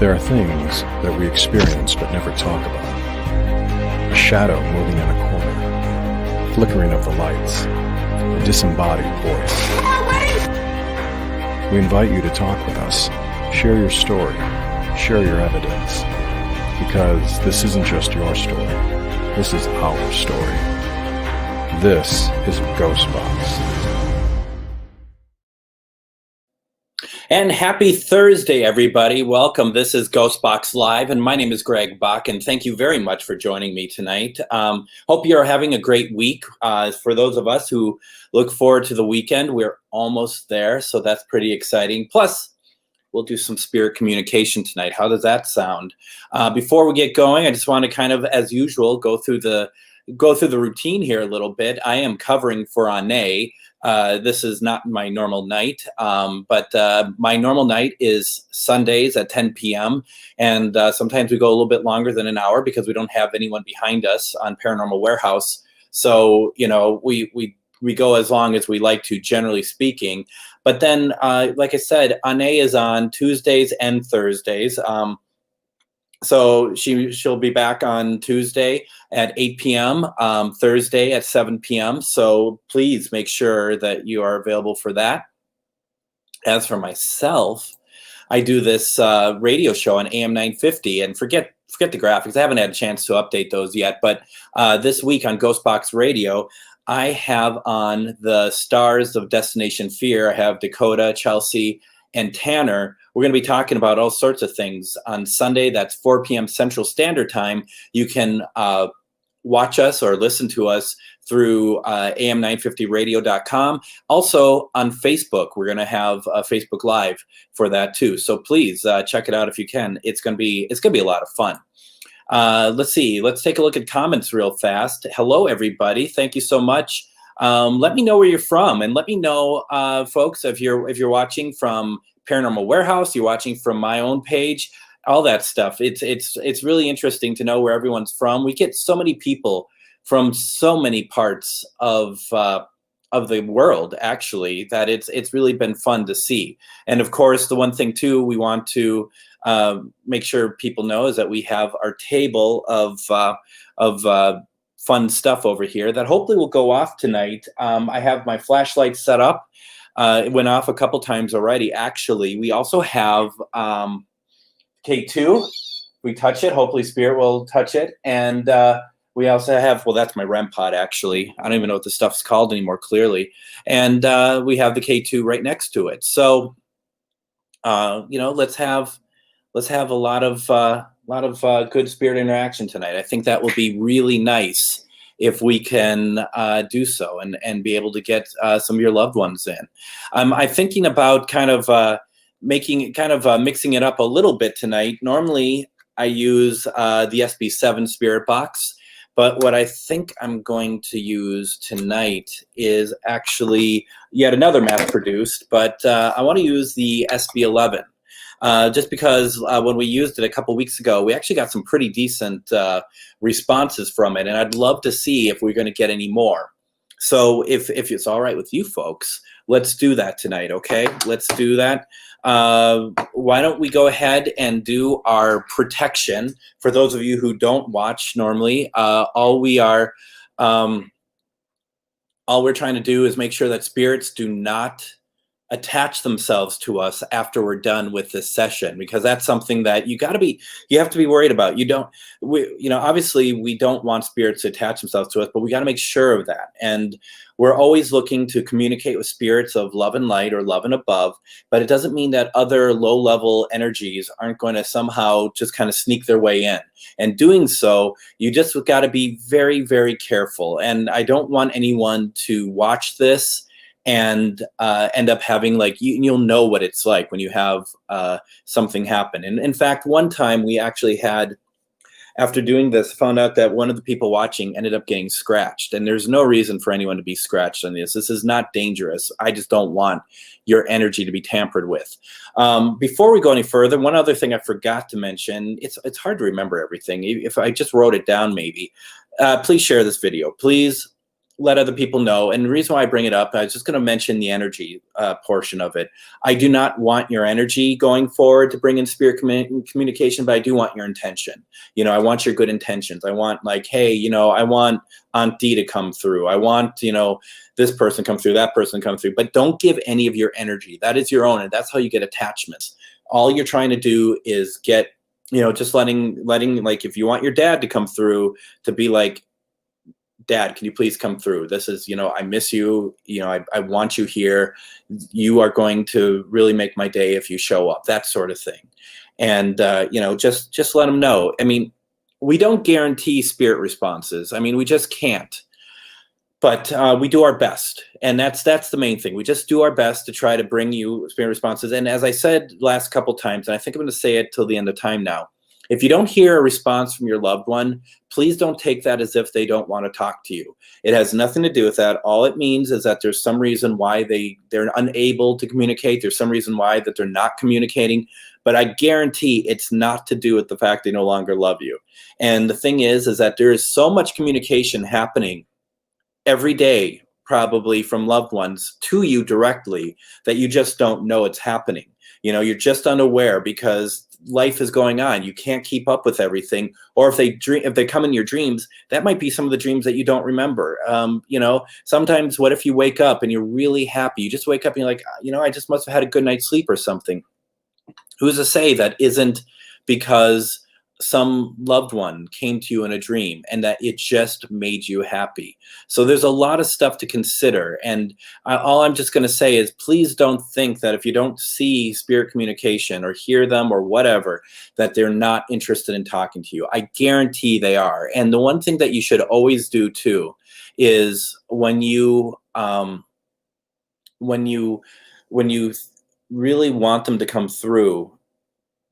There are things that we experience but never talk about. A shadow moving in a corner, flickering of the lights, a disembodied voice. We invite you to talk with us, share your story, share your evidence, because this isn't just your story, this is our story. This is GhostBox. And happy Thursday, everybody. Welcome. This is GhostBox Live, and my name is Greg Bakun. Thank you very much for joining me tonight. Hope you're having a great week. For those of us who look forward to the weekend, we're almost there, so that's pretty exciting. Plus, we'll do some spirit communication tonight. How does that sound? Before we get going, I just want to kind of, as usual, go through the routine here a little bit. I am covering for Ane. This is not my normal night, but my normal night is Sundays at 10 p.m. And sometimes we go a little bit longer than an hour because we don't have anyone behind us on Paranormal Warehouse. So, you know, we go as long as we like to, generally speaking. But then, like I said, Ane is on Tuesdays and Thursdays. So she'll be back on Tuesday at 8 p.m., Thursday at 7 p.m. So please make sure that you are available for that. As for myself, I do this radio show on AM 950, and forget the graphics. I haven't had a chance to update those yet, but this week on GhostBox Radio, I have on the stars of Destination Fear. I have Dakota, Chelsea, and Tanner. We're going to be talking about all sorts of things on Sunday. That's 4 p.m. Central Standard Time. You can watch us or listen to us through am950radio.com. Also on Facebook, we're going to have a Facebook Live for that too. So please check it out if you can. It's going to be a lot of fun. Let's see. Let's take a look at comments real fast. Hello, everybody. Thank you so much. Let me know where you're from, and let me know, folks, if you're watching from Paranormal Warehouse, you're watching from my own page, all that stuff. It's really interesting to know where everyone's from. We get so many people from so many parts of the world, actually, that it's really been fun to see. And of course, the one thing too we want to make sure people know is that we have our table of fun stuff over here that hopefully will go off tonight. I have my flashlight set up. It went off a couple times already, actually. We also have K2. We touch it. Hopefully Spirit will touch it. And we also have, well, that's my REM pod, actually. I don't even know what the stuff's called anymore, clearly. And we have the K2 right next to it. So, you know, let's have a lot of good spirit interaction tonight. I think that will be really nice if we can do so and be able to get some of your loved ones in. I'm thinking about kind of mixing it up a little bit tonight. Normally I use the SB7 Spirit Box, but what I think I'm going to use tonight is actually yet another mass-produced, but I want to use the SB11. Just because when we used it a couple weeks ago, we actually got some pretty decent responses from it, and I'd love to see if we're going to get any more. So if it's all right with you folks, let's do that tonight, okay? Let's do that. Why don't we go ahead and do our protection? For those of you who don't watch normally, all we're trying to do is make sure that spirits do not attach themselves to us after we're done with this session, because that's something that you have to be worried about. Obviously we don't want spirits to attach themselves to us, but we got to make sure of that. And we're always looking to communicate with spirits of love and light or love and above, but it doesn't mean that other low-level energies aren't going to somehow just kind of sneak their way in. And doing so, you just got to be very, very careful. And I don't want anyone to watch this and end up having, like, you'll know what it's like when you have something happen. And in fact, one time we actually had, after doing this, found out that one of the people watching ended up getting scratched. And there's no reason for anyone to be scratched on this. This is not dangerous. I just don't want your energy to be tampered with. Before we go any further, one other thing I forgot to mention, it's hard to remember everything. If I just wrote it down, maybe, please share this video. Please let other people know. And the reason why I bring it up, I was just going to mention the energy portion of it. I do not want your energy going forward to bring in spirit communication, but I do want your intention. You know, I want your good intentions. I want like, hey, you know, I want Aunt D to come through. I want, you know, this person come through, that person come through, but don't give any of your energy. That is your own. And that's how you get attachments. All you're trying to do is get, you know, just letting like, if you want your dad to come through, to be like, Dad, can you please come through? This is, you know, I miss you. You know, I want you here. You are going to really make my day if you show up, that sort of thing. And, you know, just let them know. I mean, we don't guarantee spirit responses. I mean, we just can't. But we do our best. And that's the main thing. We just do our best to try to bring you spirit responses. And as I said last couple times, and I think I'm going to say it till the end of time now, if you don't hear a response from your loved one, please don't take that as if they don't want to talk to you. It has nothing to do with that. All it means is that there's some reason why they're unable to communicate. There's some reason why that they're not communicating. But I guarantee it's not to do with the fact they no longer love you. And the thing is that there is so much communication happening every day, probably from loved ones to you directly, that you just don't know it's happening. You know, you're just unaware because life is going on. You can't keep up with everything. Or if they come in your dreams, that might be some of the dreams that you don't remember. You know, sometimes what if you wake up and you're really happy? You just wake up and you're like, you know, I just must have had a good night's sleep or something. Who's to say that isn't because some loved one came to you in a dream and that it just made you happy? So there's a lot of stuff to consider. And all I'm just going to say is, please don't think that if you don't see spirit communication or hear them or whatever, that they're not interested in talking to you. I guarantee they are. And the one thing that you should always do too is when you really want them to come through,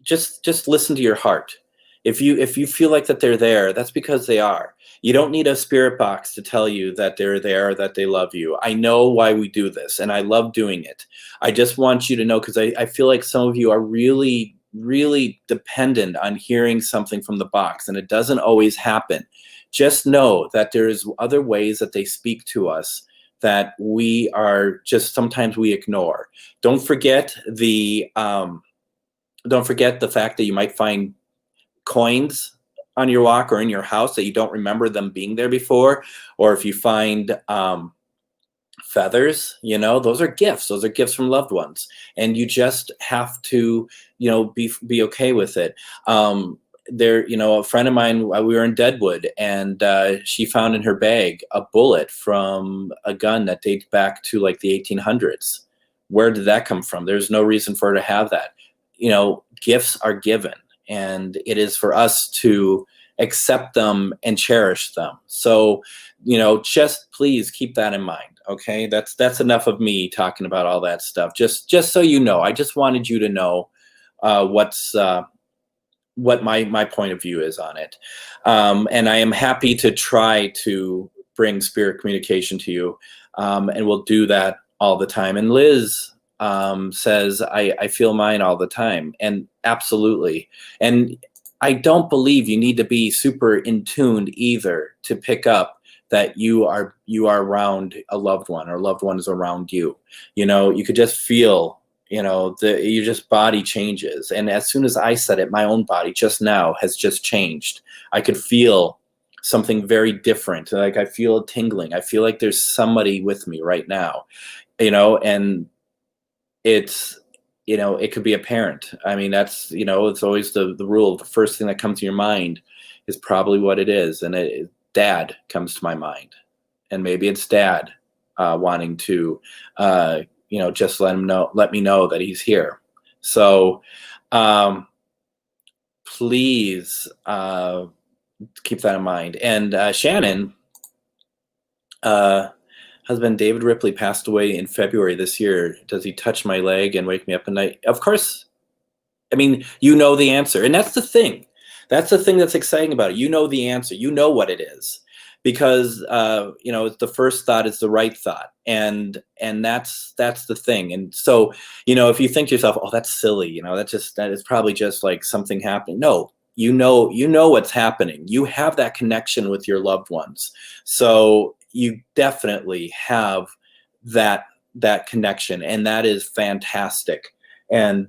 just listen to your heart. If you feel like that they're there, that's because they are. You don't need a spirit box to tell you that they're there, that they love you. I know why we do this, and I love doing it. I just want you to know, because I feel like some of you are really, really dependent on hearing something from the box, and it doesn't always happen. Just know that there's other ways that they speak to us that we are just, sometimes we ignore. Don't forget the fact that you might find coins on your walk or in your house that you don't remember them being there before. Or if you find feathers, you know, those are gifts. Those are gifts from loved ones. And you just have to, you know, be okay with it. There, you know, a friend of mine, we were in Deadwood, and she found in her bag a bullet from a gun that dates back to like the 1800s. Where did that come from? There's no reason for her to have that. You know, gifts are given, and it is for us to accept them and cherish them. So, you know, just please keep that in mind. Okay, that's enough of me talking about all that stuff. Just so you know, I just wanted you to know what my point of view is on it. And I am happy to try to bring spirit communication to you, and we'll do that all the time. And Liz says, I feel mine all the time. And absolutely. And I don't believe you need to be super in tuned either to pick up that you are around a loved one, or a loved one is around you. You know, you could just feel, you know, your just body changes. And as soon as I said it, my own body just now has just changed. I could feel something very different. Like I feel a tingling. I feel like there's somebody with me right now, you know, and it's, you know, it could be a parent. I mean, that's, you know, it's always the rule. The first thing that comes to your mind is probably what it is. And dad comes to my mind. And maybe it's dad wanting to, you know, just let me know that he's here. So please keep that in mind. And Shannon, husband David Ripley passed away in February this year. Does he touch my leg and wake me up at night? Of course. I mean, you know the answer. And that's the thing. That's the thing that's exciting about it. You know the answer. You know what it is. Because, you know, the first thought is the right thought. And that's the thing. And so, you know, if you think to yourself, oh, that's silly, you know, that is probably just like something happening. No, you know what's happening. You have that connection with your loved ones. So you definitely have that connection, and that is fantastic. And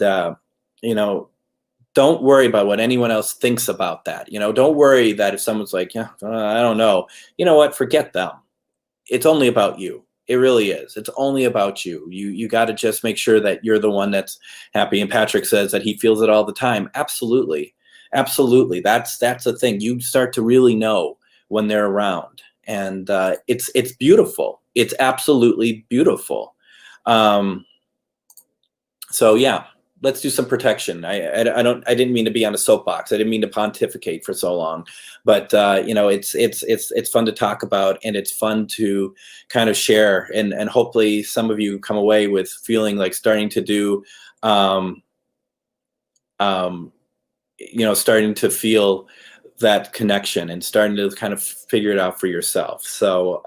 don't worry about what anyone else thinks about that. Don't worry that if someone's like, yeah, I don't know, you know what, forget them. It's only about you. It really is. It's only about you. You got to just make sure that you're the one that's happy. And Patrick says that he feels it all the time. Absolutely. Absolutely. That's the thing. You start to really know when they're around, and it's beautiful. It's absolutely beautiful. So yeah, let's do some protection. I didn't mean to be on a soapbox. I didn't mean to pontificate for so long, but it's fun to talk about, and it's fun to kind of share, and hopefully some of you come away with feeling like starting to do, starting to feel that connection and starting to kind of figure it out for yourself. So,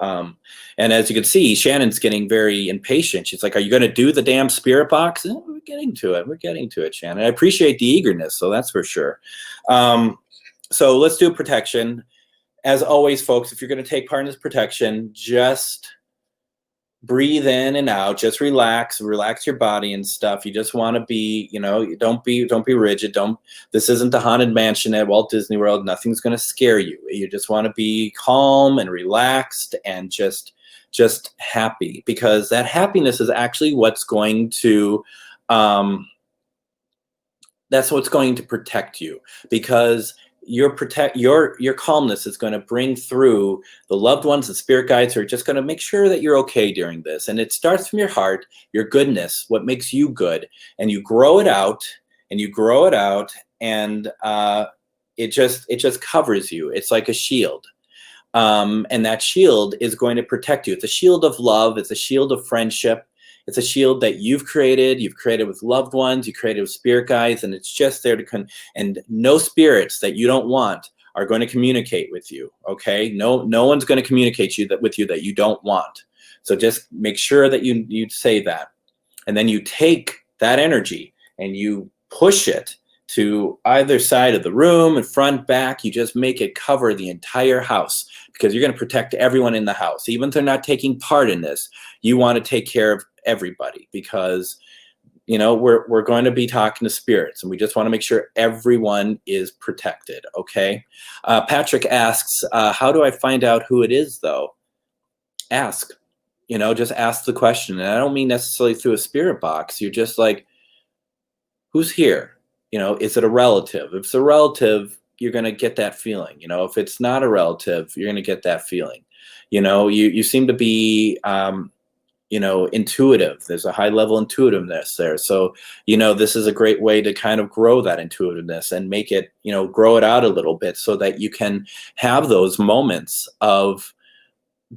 and as you can see, Shannon's getting very impatient. She's like, are you going to do the damn spirit box? We're getting to it. We're getting to it, Shannon. I appreciate the eagerness, so that's for sure. So let's do protection. As always, folks, if you're going to take part in this protection, just breathe in and out. Just relax your body and stuff. You just want to be, don't be rigid. This isn't the haunted mansion at Walt Disney World. Nothing's going to scare you. You just want to be calm and relaxed and just happy, because that happiness is actually what's going to, that's what's going to protect you, because your calmness is going to bring through the loved ones and spirit guides who are just going to make sure that you're okay during this. And it starts from your heart, your goodness, what makes you good, and you grow it out and you grow it out, and it just covers you. It's like a shield. And that shield is going to protect you. It's a shield of love. It's a shield of friendship. It's a shield that you've created with loved ones, you created with spirit guides, and it's just there to and no spirits that you don't want are going to communicate with you. Okay. No one's going to communicate with you that you don't want. So just make sure that you say that. And then you take that energy and you push it to either side of the room, in front, back. You just make it cover the entire house, because you're going to protect everyone in the house. Even if they're not taking part in this, you want to take care of everybody, because we're going to be talking to spirits, and we just want to make sure everyone is protected. Okay. Patrick asks, how do I find out who it is though? Ask. Just ask the question. And I don't mean necessarily through a spirit box. You're just like, who's here? Is it a relative? If it's a relative, you're going to get that feeling. If it's not a relative, you're going to get that feeling. You seem to be intuitive. There's a high level intuitiveness there. So, this is a great way to kind of grow that intuitiveness and make it, grow it out a little bit, so that you can have those moments of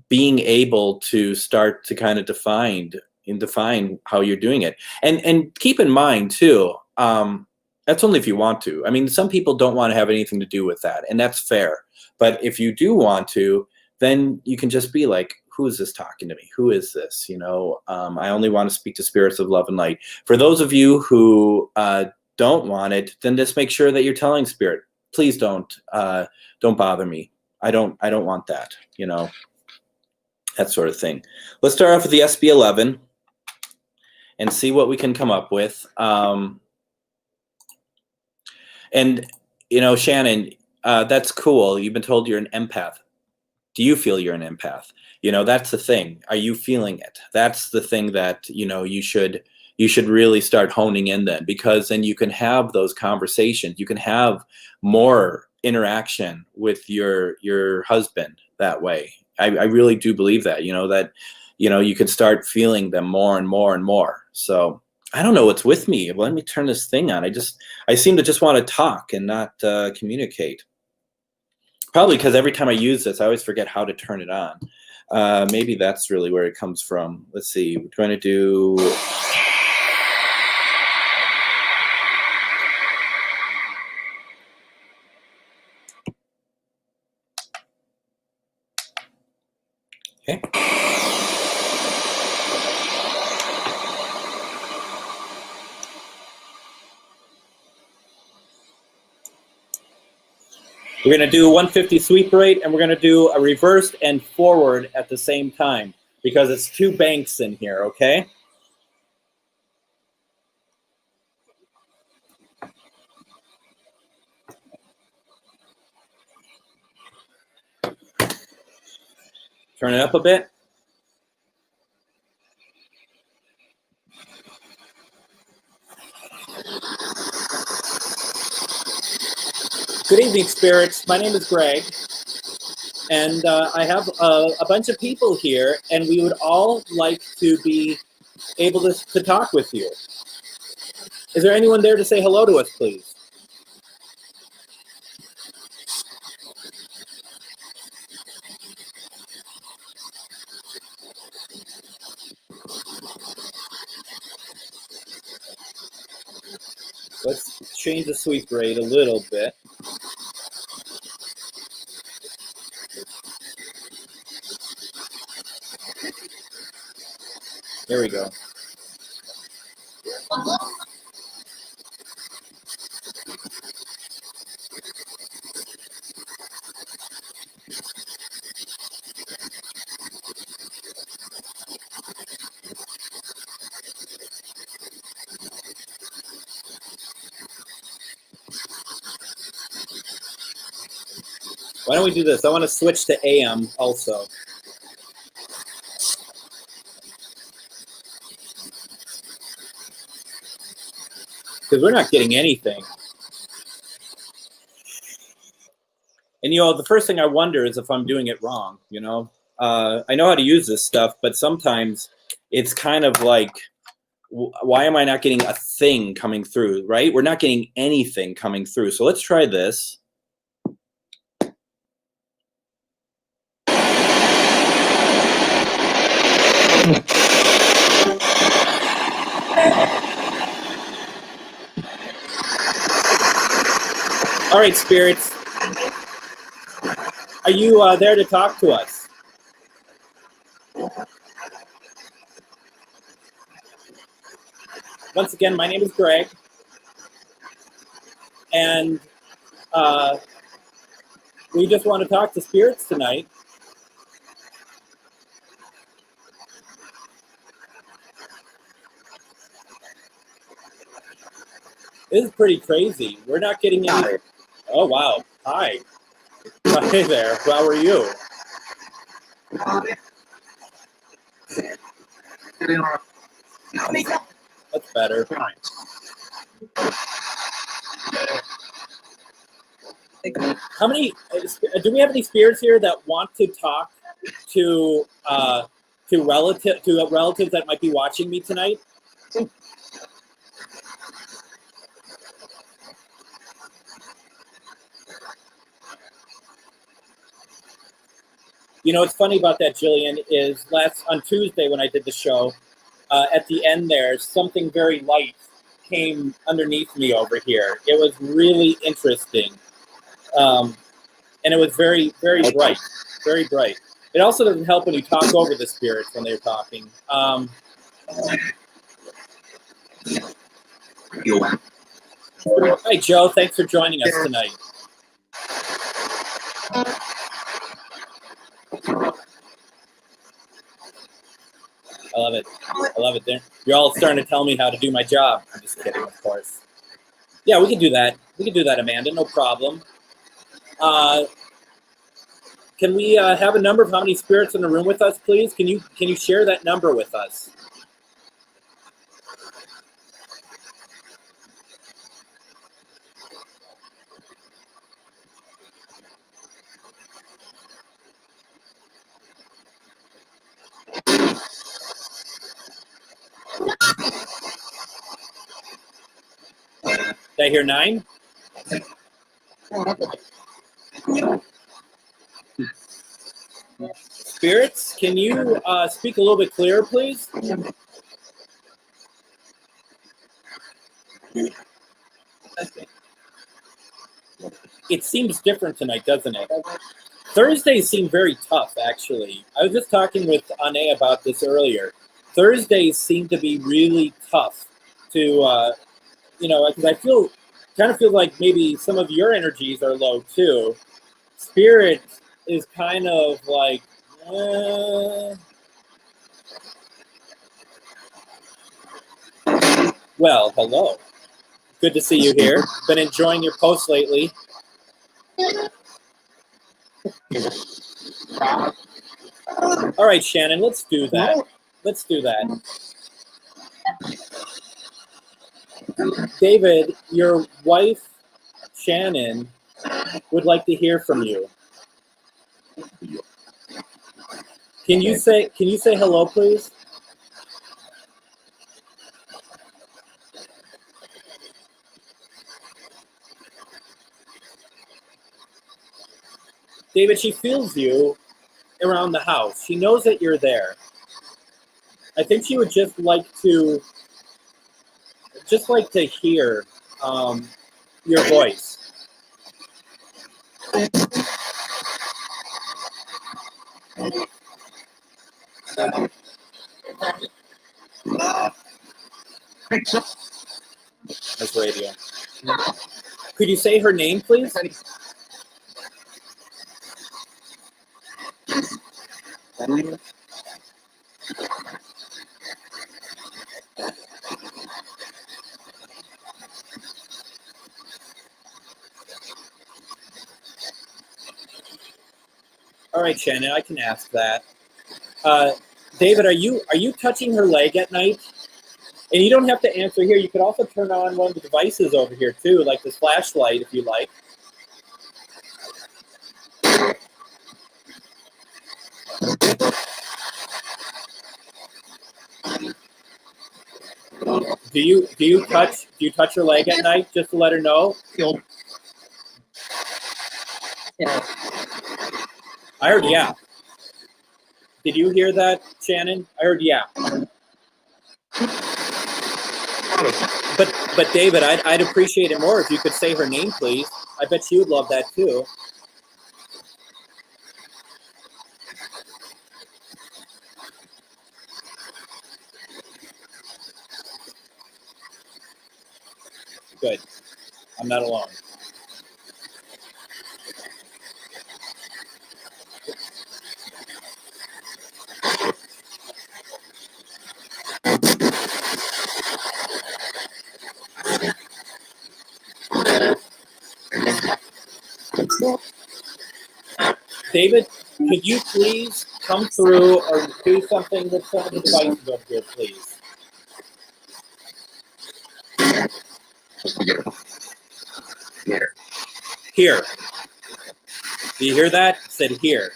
being able to start to kind of define how you're doing it. And keep in mind too, that's only if you want to. I mean, some people don't want to have anything to do with that, and that's fair. But if you do want to, then you can just be like, who is this talking to me? Who is this? I only want to speak to spirits of love and light. For those of you who don't want it, then just make sure that you're telling spirit, please don't bother me. I don't want that, that sort of thing. Let's start off with the SB11 and see what we can come up with. And, Shannon, that's cool. You've been told you're an empath. Do you feel you're an empath? That's the thing. Are you feeling it? That's the thing that, you should really start honing in then, because then you can have those conversations. You can have more interaction with your husband that way. I really do believe that, you could start feeling them more and more and more. So I don't know what's with me. Let me turn this thing on. I seem to just want to talk and not communicate. Probably because every time I use this, I always forget how to turn it on. Maybe that's really where it comes from. Let's see. We're going to do... Okay. We're going to do 150 sweep rate, and we're going to do a reversed and forward at the same time because it's 2 banks in here, okay? Turn it up a bit. Good evening, spirits. My name is Greg, and I have a bunch of people here, and we would all like to be able to talk with you. Is there anyone there to say hello to us, please? Let's change the sweep rate a little bit. There we go. Why don't we do this? I want to switch to AM also. Because we're not getting anything. And, you know, the first thing I wonder is if I'm doing it wrong, you know? I know how to use this stuff, but sometimes it's kind of like, why am I not getting a thing coming through, right? We're not getting anything coming through. So let's try this. All right, spirits. Are you there to talk to us? Once again, my name is Greg. And we just want to talk to spirits tonight. This is pretty crazy. We're not getting any. Oh, wow. Hi. Hi there. How are you? That's better. How many? Do we have any spirits here that want to talk to relatives that might be watching me tonight? You know, what's funny about that, Jillian, is on Tuesday when I did the show, at the end there, something very light came underneath me over here. It was really interesting. And it was very, very bright, very bright. It also doesn't help when you talk over the spirits when they're talking. Hi, Joe. Thanks for joining us tonight. I love it. I love it. You're all starting to tell me how to do my job. I'm just kidding, of course. Yeah, we can do that. We can do that, Amanda. No problem. Can we have a number of how many spirits in the room with us, please? Can you share that number with us? Did I hear 9? Spirits, can you speak a little bit clearer, please? It seems different tonight, doesn't it? Thursdays seem very tough, actually. I was just talking with Ane about this earlier. Thursdays seem to be really tough to, you know, because I feel kind of feels like maybe some of your energies are low too. Spirit is kind of like, well, hello. Good to see you here. Been enjoying your posts lately. All right, Shannon, let's do that. Let's do that. David, your wife, Shannon, would like to hear from you. Can you say hello, please? David, she feels you around the house. She knows that you're there. I think she would just like to hear your voice. That's radio. Could you say her name, please? All right, Shannon, I can ask that. David, are you touching her leg at night? And you don't have to answer here. You could also turn on one of the devices over here too, like this flashlight, if you like. Do you touch her leg at night just to let her know? Yeah. I heard yeah. Did you hear that, Shannon? I heard yeah. But David, I'd appreciate it more if you could say her name, please. I bet she would love that too. Good. I'm not alone. David, could you please come through or do something with some of the devices over here, please? Here. Do you hear that? It said here.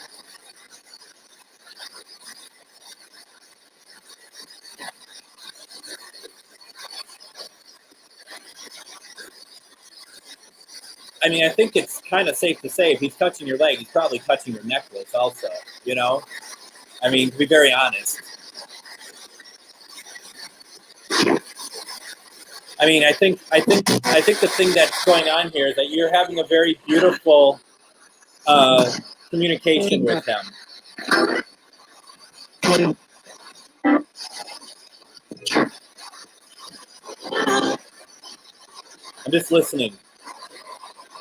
I mean, I think it's kind of safe to say if he's touching your leg, he's probably touching your necklace also, you know? I mean, to be very honest. I mean, I think the thing that's going on here is that you're having a very beautiful communication with him. I'm just listening.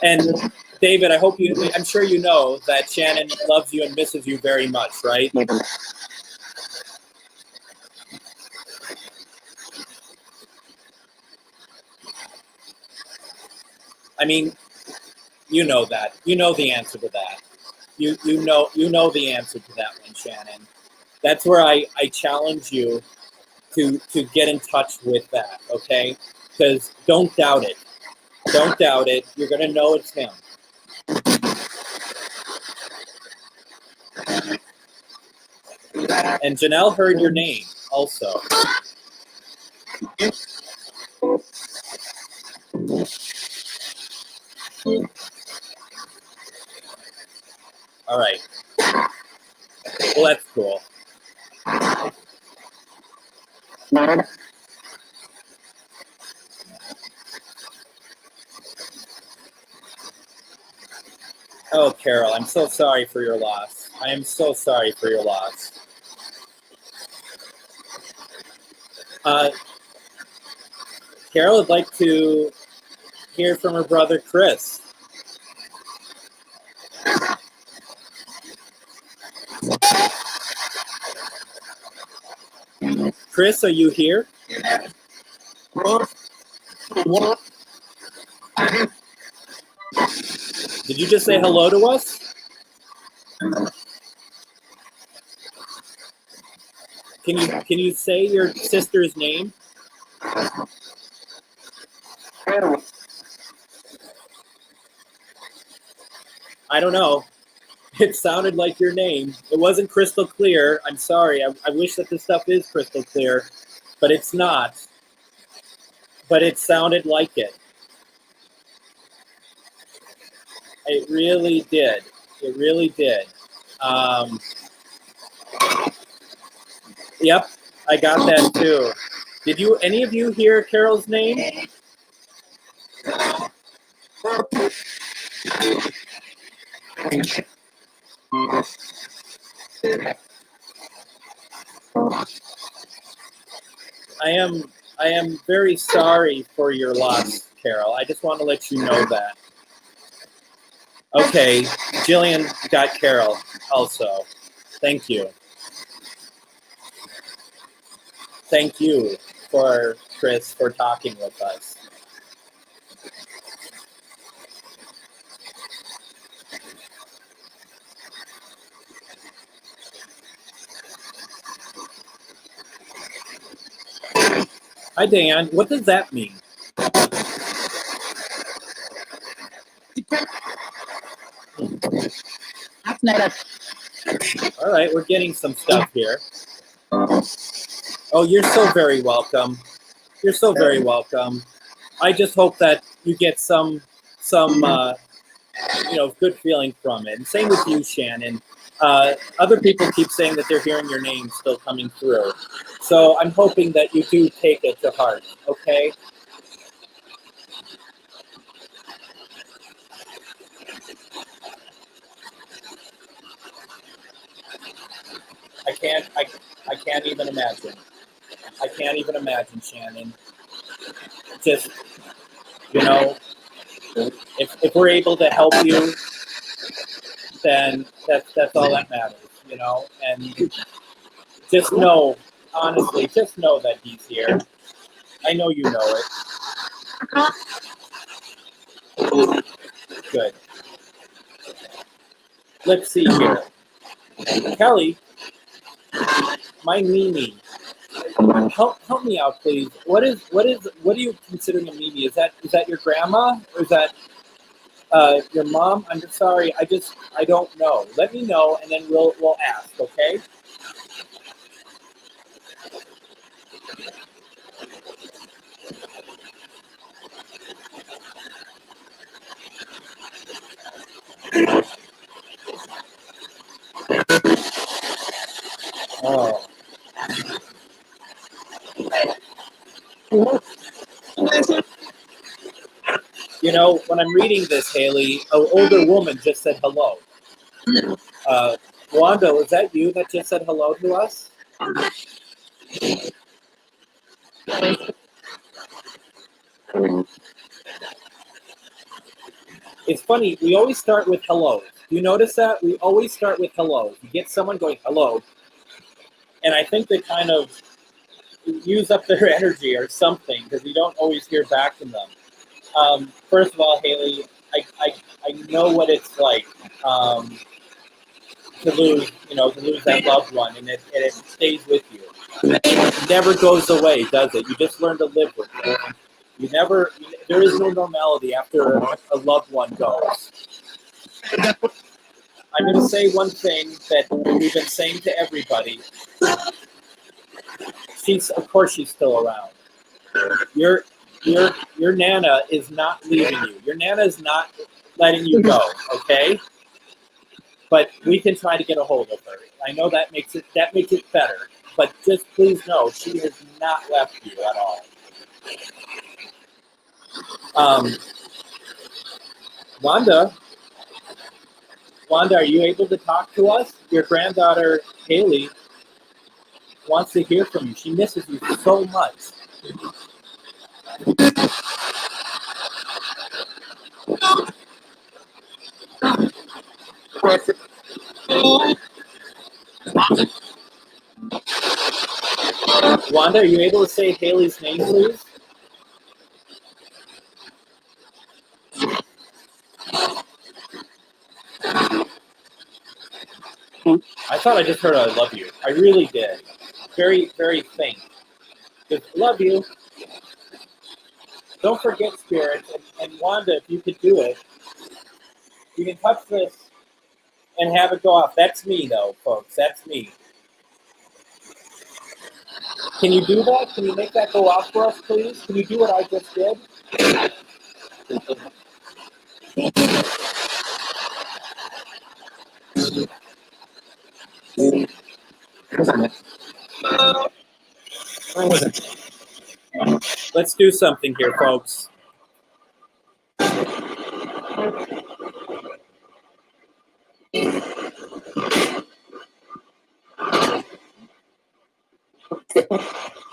And David, I'm sure you know that Shannon loves you and misses you very much, right? I mean, you know that. You know the answer to that. You know the answer to that one, Shannon. That's where I challenge you to get in touch with that, okay? Because don't doubt it. Don't doubt it. You're going to know it's him. And Janelle heard your name also. All right. Well, that's cool. Oh, Carol, I'm so sorry for your loss. I am so sorry for your loss. Carol would like to hear from her brother, Chris. Chris, are you here? Did you just say hello to us? Can you say your sister's name? I don't know. It sounded like your name. It wasn't crystal clear. I'm sorry. I wish that this stuff is crystal clear, but it's not. But it sounded like it. It really did. It really did. Yep, I got that too. Did any of you hear Carol's name? I am very sorry for your loss, Carol. I just want to let you know that. Okay, Jillian got Carol also. Thank you. Thank you for Chris for talking with us. Hi, Dan. What does that mean? All right, we're getting some stuff here. Oh, you're so very welcome. You're so very welcome. I just hope that you get some good feeling from it. And same with you, Shannon. Other people keep saying that they're hearing your name still coming through. So I'm hoping that you do take it to heart, okay? I can't even imagine. I can't even imagine, Shannon. Just, if we're able to help you, then that's all that matters, and just know, honestly, just know that he's here. I know you know it. Good. Let's see here. Kelly, my Mimi. Help me out, please. What are you considering a Mimi? Is that your grandma, or is that your mom? I'm just sorry. I don't know. Let me know, and then we'll ask. Okay. Oh. When I'm reading this, Haley, an older woman just said hello. Wanda, was that you that just said hello to us? It's funny, we always start with hello. You notice that? We always start with hello. You get someone going hello, and I think they kind of use up their energy or something because we don't always hear back from them. First of all, Haley, I know what it's like to lose that loved one, and it stays with you. It never goes away, does it? You just learn to live with it. There is no normality after a loved one goes. I'm going to say one thing that we've been saying to everybody. Of course she's still around. Your Nana is not leaving you. Your Nana is not letting you go, okay? But we can try to get a hold of her. I know that makes it better. But just please know she has not left you at all. Wanda, are you able to talk to us? Your granddaughter Haley wants to hear from you. She misses you so much. Wanda, are you able to say Haley's name, please? I thought I just heard I love you. I really did. Very, very faint. Just love you. Don't forget, spirits. And Wanda, if you could do it, you can touch this and have it go off. That's me, though, folks. That's me. Can you do that? Can you make that go off for us, please? Can you do what I just did? Let's do something here, folks.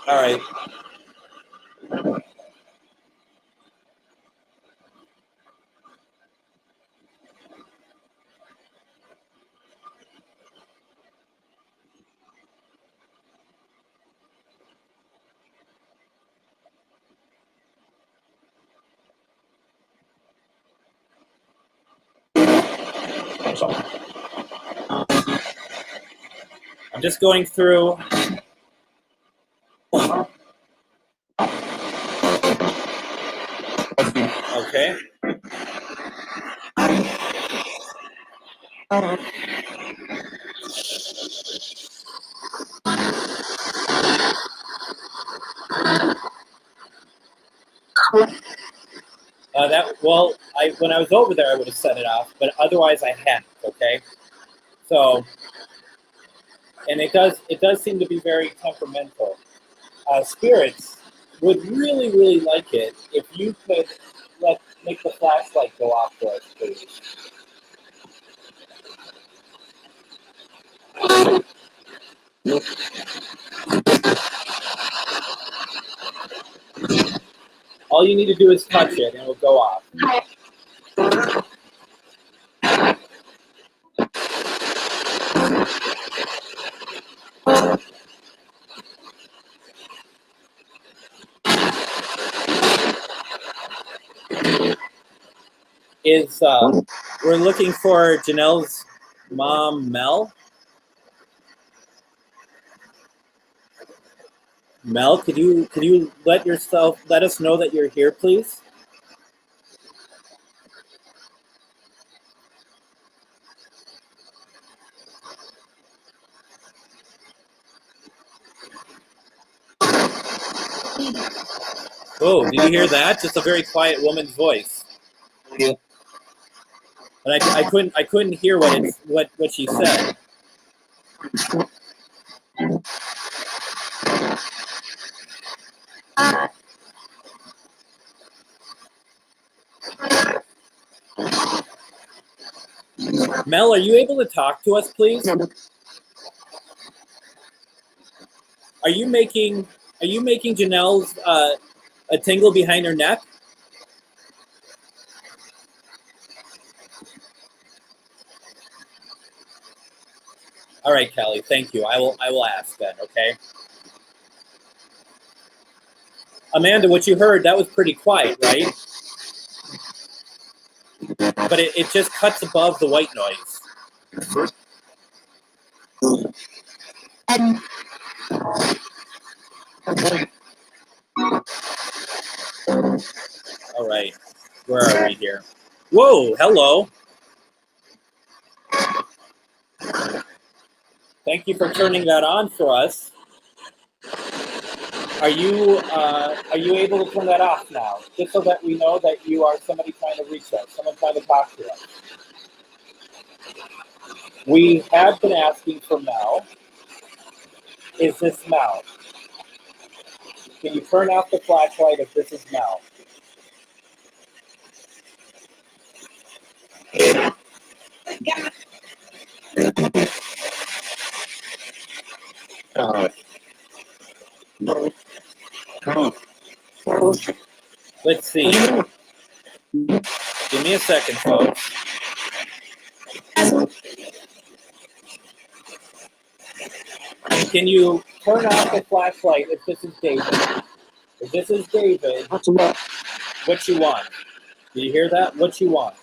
All right. I'm just going through. Okay. When I was over there, I would have set it off, but otherwise I hadn't. Okay. So, and it does seem to be very temperamental. Spirits would really, really like it if you could make the flashlight go off for us, please. All you need to do is touch it, and it'll go off. We're looking for Janelle's mom, Mel. Mel, could you let us know that you're here, please? Oh, did you hear that? Just a very quiet woman's voice. Yeah. And I couldn't hear what she said. Mel, are you able to talk to us, please? Are you making Janelle's a tingle behind her neck? All right, Kelly. Thank you. I will ask then. Okay. Amanda, what you heard, that was pretty quiet, right? But it just cuts above the white noise. All right. Where are we here? Whoa, hello. Thank you for turning that on for us. Are you able to turn that off now? Just so that we know that you are somebody trying to reach us, someone trying to talk to us. We have been asking for Mel. Is this Mel? Can you turn off the flashlight if this is Mel? Let's see. Give me a second, folks. can you turn off the flashlight if this is David? If this is David, what you want? Do you hear that? What you want?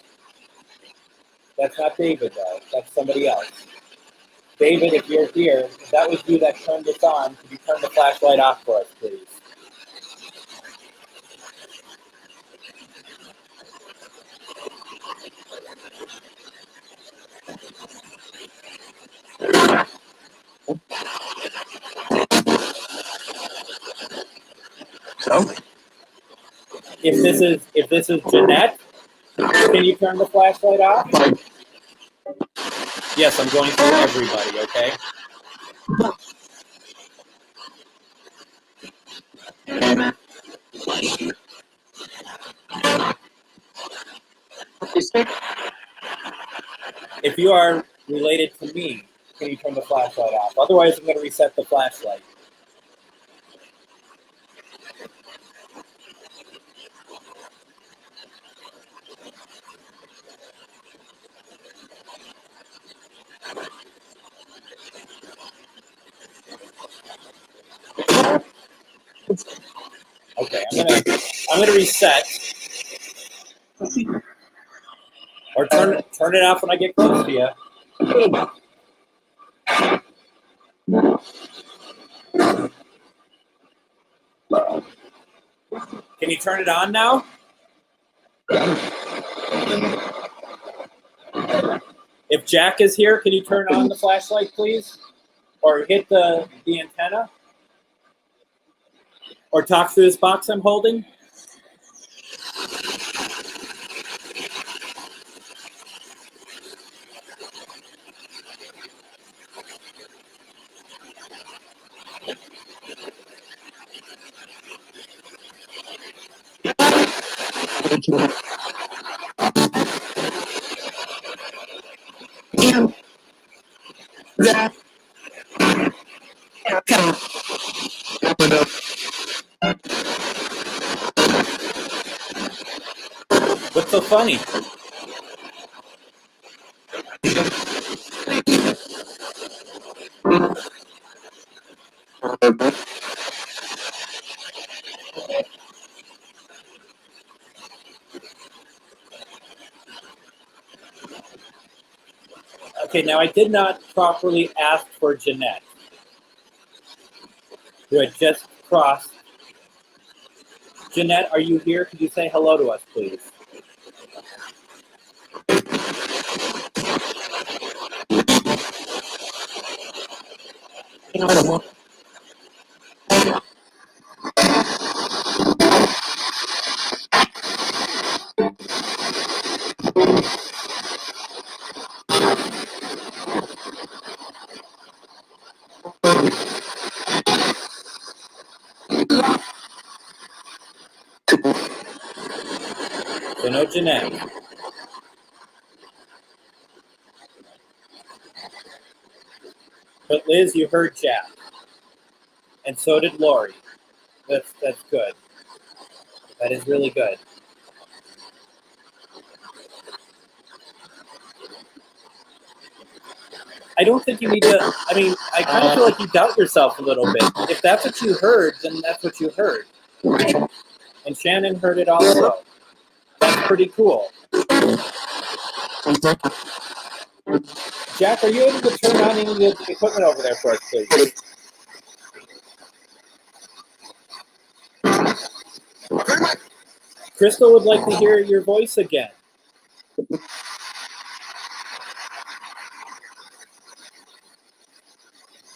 That's not David, though. That's somebody else. David, if you're here, if that was you that turned this on, could you turn the flashlight off for us, please? If this is Jeanette, can you turn the flashlight off? Yes, I'm going through everybody, okay? If you are related to me, can you turn the flashlight off? Otherwise, I'm going to reset the flashlight. Okay, I'm gonna reset. Or turn it off when I get close to you. Can you turn it on now? If Jack is here, can you turn on the flashlight, please? Or hit the antenna? Or talk through this box I'm holding? What's so funny? Okay, now I did not properly ask for Jeanette, who had just crossed. Jeanette, are you here? Could you say hello to us, please? So no Jeanette. But Liz, you heard Jack. And so did Lori. That's good. That is really good. I don't think you need to, I kind of feel like you doubt yourself a little bit. If that's what you heard, then that's what you heard. And Shannon heard it also. That's pretty cool. Jack, are you able to turn on any of the equipment over there for us, please? Crystal would like to hear your voice again.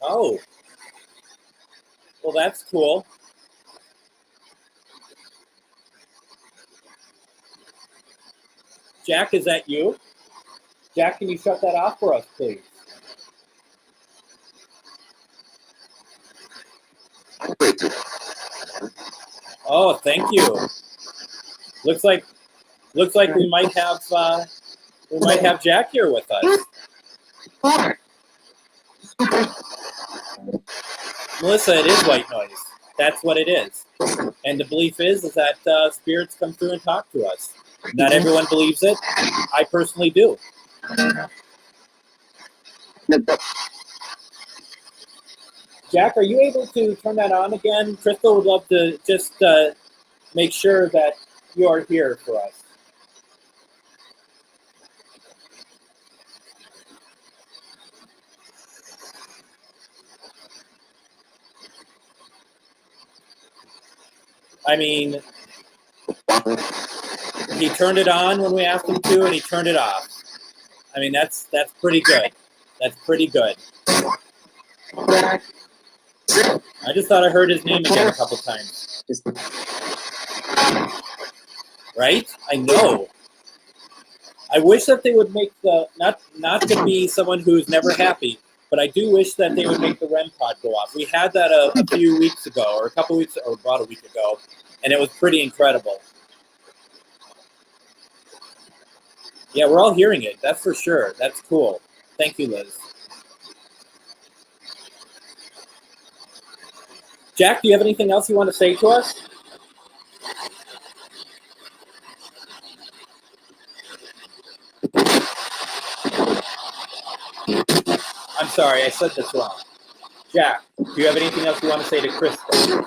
Oh. Well, that's cool. Jack, is that you? Jack, can you shut that off for us, please? Oh, thank you. Looks like we might have Jack here with us. Melissa, it is white noise. That's what it is. And the belief is that spirits come through and talk to us. Not everyone believes it. I personally do. Jack, are you able to turn that on again? Crystal would love to just make sure that you are here for us. I mean, he turned it on when we asked him to, and he turned it off. I mean, that's pretty good. That's pretty good. I just thought I heard his name again a couple times. Right? I know. I wish that they would make the, not to be someone who's never happy, but I do wish that they would make the REM pod go off. We had that a few weeks ago, or a couple weeks, or about a week ago, and it was pretty incredible. Yeah, we're all hearing it. That's for sure. That's cool. Thank you, Liz. Jack, do you have anything else you want to say to us? I'm sorry, I said this wrong. Jack, do you have anything else you want to say to Crystal?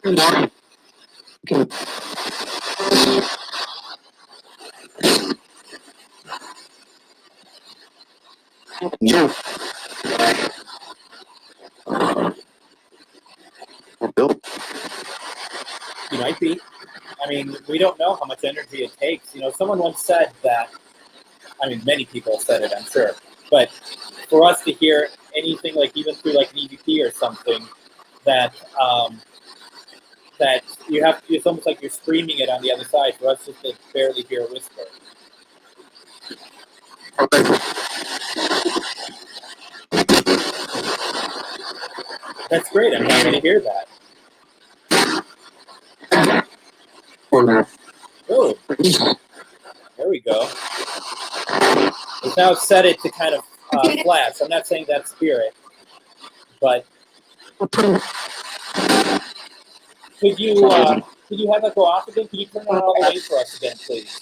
You might be. I mean, we don't know how much energy it takes. You know, someone once said that, I mean, many people said it, I'm sure, but for us to hear anything, like even through like an EVP or something, that that you have, it's almost like you're screaming it on the other side, for us just to barely hear a whisper. That's great, I'm happy to hear that. Oh, there we go. We've now set it to kind of flash. I'm not saying that's spirit, but could you have that go off again? Could you turn it on all the way for us again, please?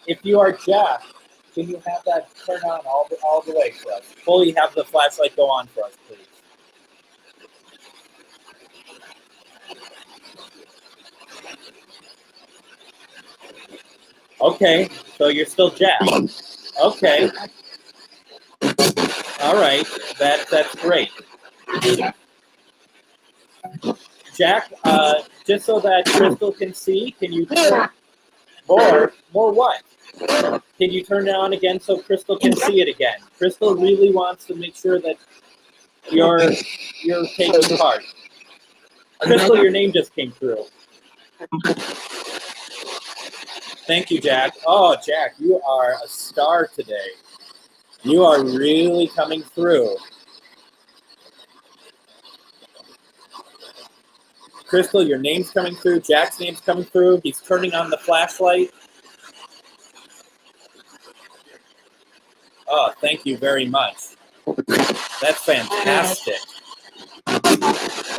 If you are Jack, can you have that turn on all the way for us? Fully have the flashlight go on for us, please. Okay, so you're still Jack. Okay. All right, that's great. Jack, just so that Crystal can see, can you more what? Can you turn it on again so Crystal can see it again? Crystal really wants to make sure that you're taking part. Crystal, your name just came through. Thank you, Jack. Oh, Jack, you are a star today. You are really coming through. Crystal, your name's coming through. Jack's name's coming through. He's turning on the flashlight. Oh, thank you very much. That's fantastic.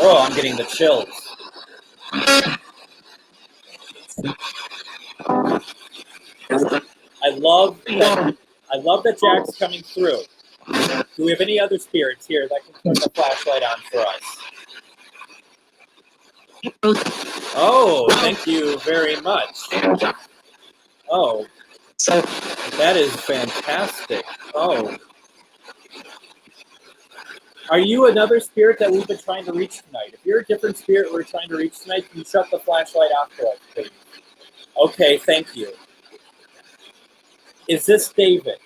Oh, I'm getting the chills. I love that Jack's coming through. Do we have any other spirits here that can turn the flashlight on for us? Oh, thank you very much. Oh, that is fantastic. Oh. Are you another spirit that we've been trying to reach tonight? If you're a different spirit we're trying to reach tonight, can you shut the flashlight off for us, please? Okay, thank you. Is this David?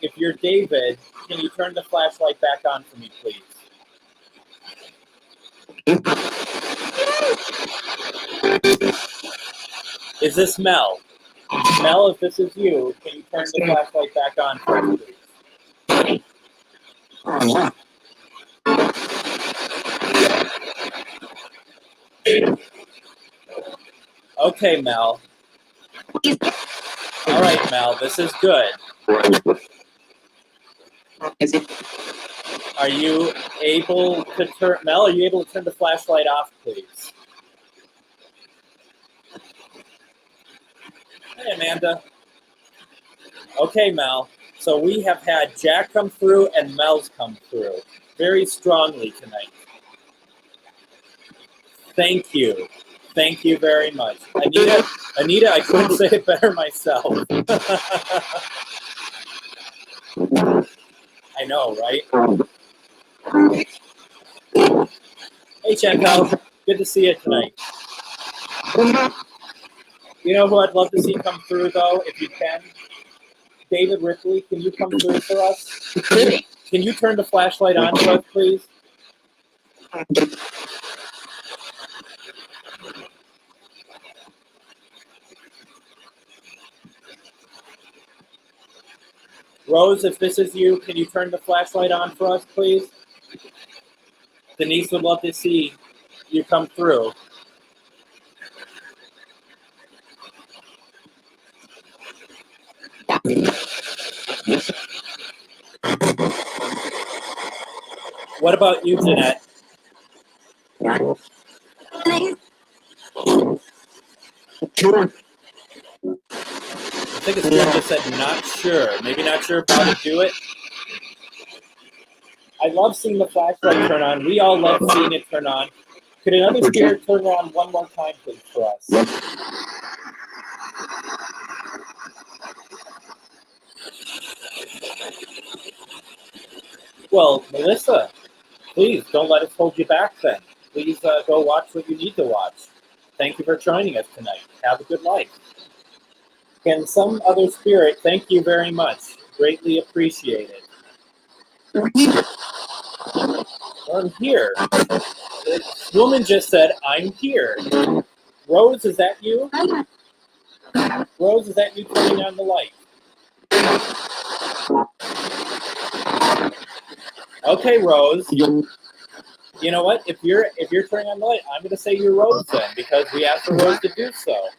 If you're David, can you turn the flashlight back on for me, please? Is this Mel? Mel, if this is you, can you turn the flashlight back on for me, please? Okay, Mel. All right, Mel, this is good. Are you able to turn, Mel, are you able to turn the flashlight off, please? Hey, Amanda. Okay, Mel. So we have had Jack come through and Mel's come through very strongly tonight. Thank you. Thank you very much. Anita, I couldn't say it better myself. I know, right? Hey, Chantel. Good to see you tonight. You know who I'd love to see come through, though, if you can? David Ripley, can you come through for us? Can you turn the flashlight on for us, please? Rose, if this is you, can you turn the flashlight on for us, please? Denise would love to see you come through. What about you, Jeanette? I think it's good just said not sure. Maybe not sure how to do it. I love seeing the flashlight turn on. We all love seeing it turn on. Could another spirit turn on one more time, please, for us? Well, Melissa, please don't let us hold you back then. Please go watch what you need to watch. Thank you for joining us tonight. Have a good life. And some other spirit, thank you very much. Greatly appreciated. I'm here. This woman just said, I'm here. Rose, is that you? Rose, is that you turning on the light? Okay, Rose. You know what? If you're turning on the light, I'm going to say you're Rose then, because we asked for Rose to do so.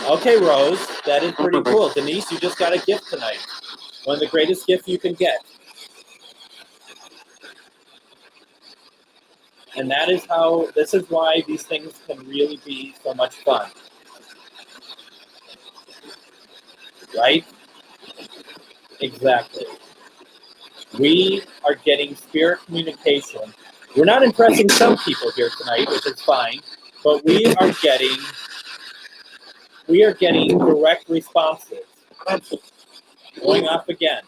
Okay, Rose, that is pretty cool. Denise, you just got a gift tonight. One of the greatest gifts you can get. And this is why these things can really be so much fun. Right? Exactly. We are getting spirit communication. We're not impressing some people here tonight, which is fine, but we are getting direct responses. Going off again.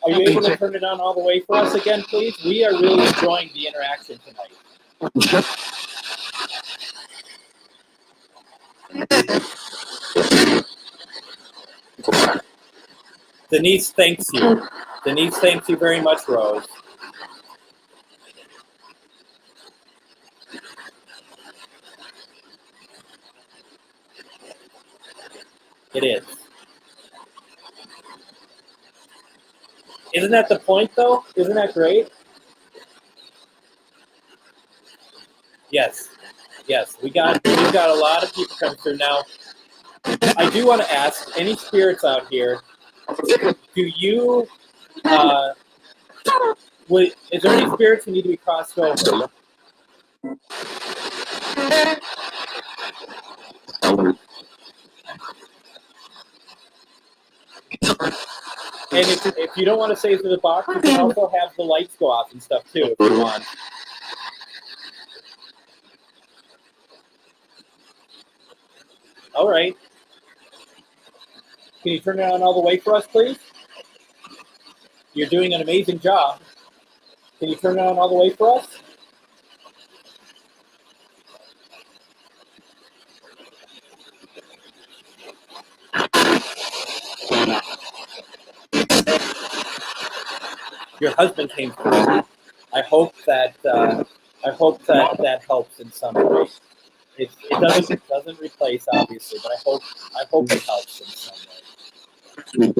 Are you able to turn it on all the way for us again, please? We are really enjoying the interaction tonight. Denise thanks you. Denise thanks you very much, Rose. It is. Isn't that the point, though? Isn't that great? Yes. Yes, we've got a lot of people coming through now. I do want to ask any spirits out here. Do you? Is there any spirits who need to be crossed over? And if you don't want to say through the box, you can also have the lights go off and stuff too, if you want. All right. Can you turn it on all the way for us, please? You're doing an amazing job. Can you turn it on all the way for us? Your husband came through. I hope that helps in some way. It doesn't replace, obviously, but I hope it helps in some way.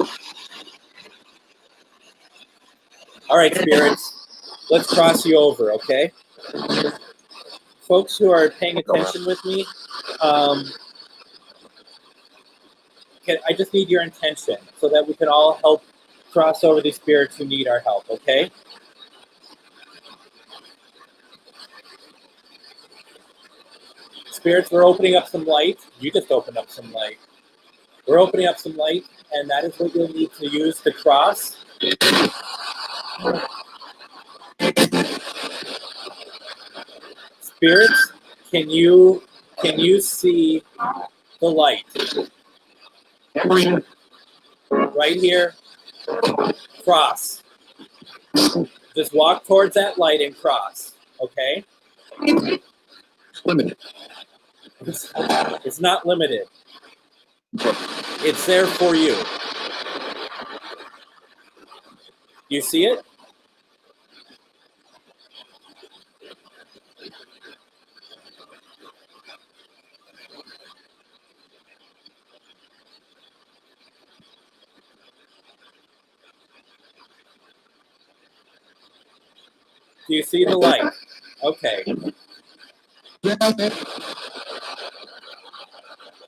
All right, spirits, let's cross you over, okay? Folks who are paying attention with me, I just need your intention so that we can all help cross over these spirits who need our help, okay? Spirits, we're opening up some light. You just opened up some light. We're opening up some light, and that is what you'll need to use to cross. Spirits, can you see the light? Right here, cross. Just walk towards that light and cross, okay? Limited. It's not limited. It's there for you. You see it? Do you see the light? Okay.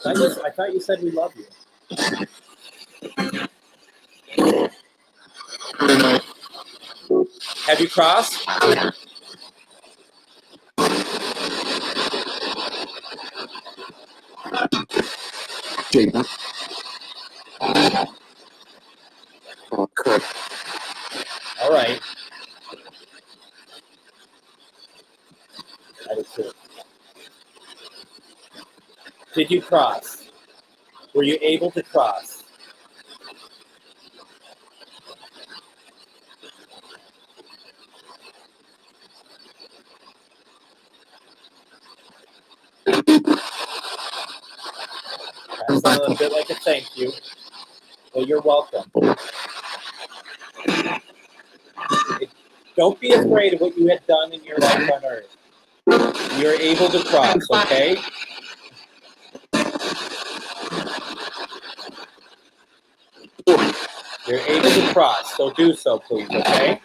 I thought you said we love you. Have you crossed? Jacob. Okay. All right. That is true. Did you cross? Were you able to cross? That sounded a bit like a thank you. Well, you're welcome. Don't be afraid of what you had done in your life on Earth. You're able to cross, okay? You're able to cross, so do so, please, okay?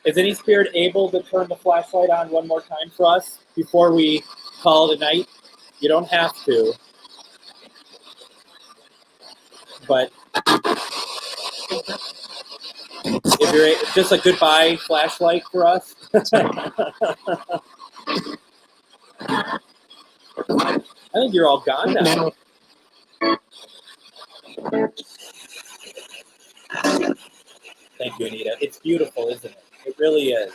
Is any spirit able to turn the flashlight on one more time for us before we call it a night? You don't have to. But if you're just a goodbye flashlight for us. I think you're all gone now. Thank you, Anita. It's beautiful, isn't it? It really is.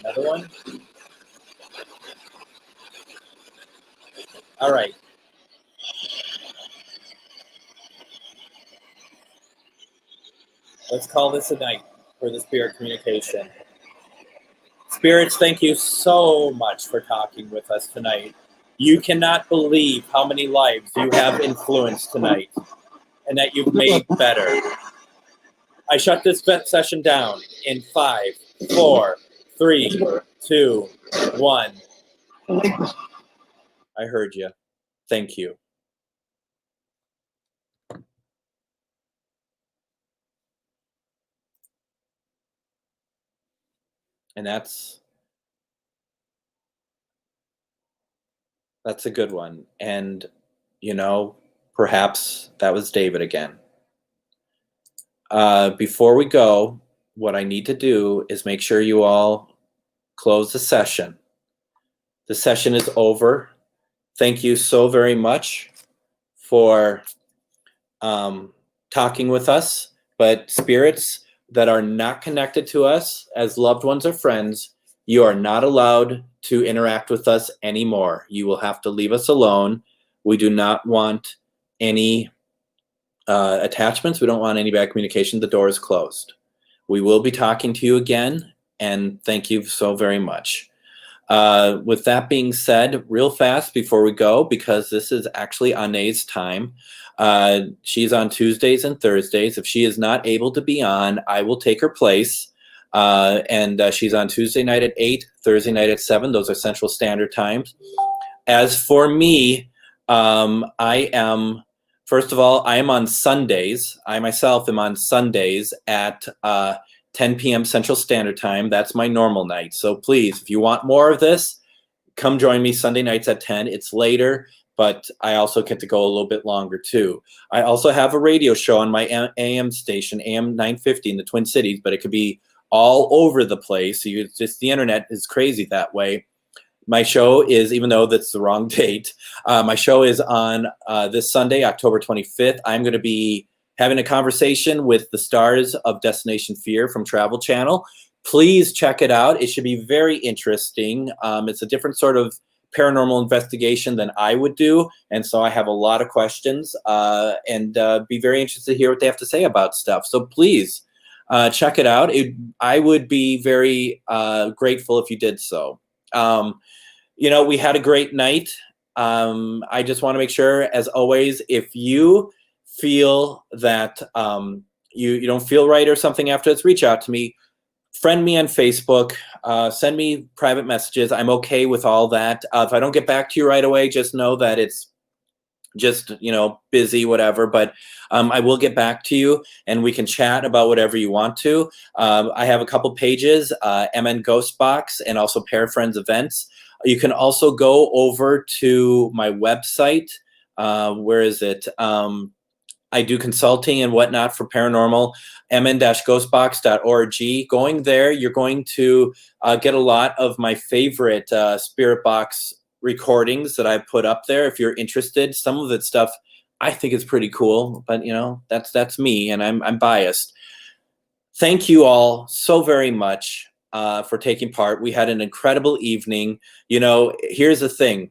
Another one? All right. Let's call this a night for the spirit communication. Spirits, thank you so much for talking with us tonight. You cannot believe how many lives you have influenced tonight and that you've made better. I shut this session down in 5, 4, 3, 2, 1. I heard you. Thank you. And that's a good one. And, you know, perhaps that was David again. Before we go, what I need to do is make sure you all close the session. The session is over. Thank you so very much for talking with us. But spirits that are not connected to us as loved ones or friends, you are not allowed to interact with us anymore. You will have to leave us alone. We do not want any attachments. We don't want any bad communication. The door is closed. We will be talking to you again, and thank you so very much. With that being said, real fast before we go, because this is actually Ane's time. She's on Tuesdays and Thursdays. If she is not able to be on, I will take her place. And she's on Tuesday night at 8, Thursday night at 7. Those are Central Standard Times. As for me, I am, first of all, I am on Sundays. I myself am on Sundays at 10 p.m. Central Standard Time. That's my normal night. So please, if you want more of this, come join me Sunday nights at 10. It's later, but I also get to go a little bit longer too. I also have a radio show on my AM station, AM 950 in the Twin Cities, but it could be all over the place. The internet is crazy that way. My show is, even though that's the wrong date, my show is on this Sunday, October 25th. I'm going to be having a conversation with the stars of Destination Fear from Travel Channel. Please check it out. It should be very interesting. It's a different sort of paranormal investigation than I would do, and so I have a lot of questions and be very interested to hear what they have to say about stuff. So please check it out. I would be very grateful if you did so. We had a great night. I just want to make sure, as always, if you feel that you don't feel right or something after this, reach out to me. Friend me on Facebook. Send me private messages. I'm okay with all that. If I don't get back to you right away, just know that it's just, busy, whatever. But I will get back to you, and we can chat about whatever you want to. I have a couple pages, MN GhostBox and also Parafriends Events. You can also go over to my website. Where is it? I do consulting and whatnot for paranormal, mn-ghostbox.org. Going there, you're going to get a lot of my favorite Spirit Box recordings that I put up there. If you're interested, some of that stuff I think is pretty cool, but that's me, and I'm biased. Thank you all so very much for taking part. We had an incredible evening. Here's the thing: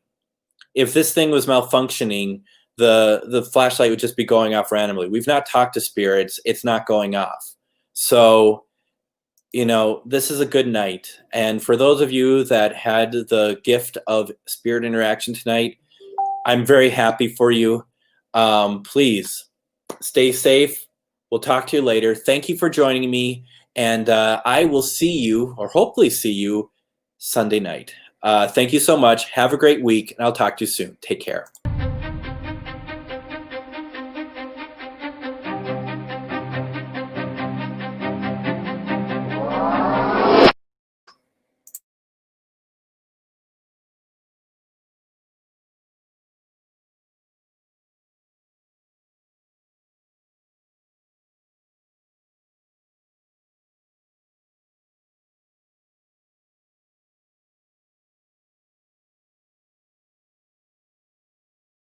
if this thing was malfunctioning, the flashlight would just be going off randomly. We've not talked to spirits. It's not going off. So, this is a good night. And for those of you that had the gift of spirit interaction tonight, I'm very happy for you. Please stay safe. We'll talk to you later. Thank you for joining me. And I will see you, or hopefully see you, Sunday night. Thank you so much. Have a great week, and I'll talk to you soon. Take care.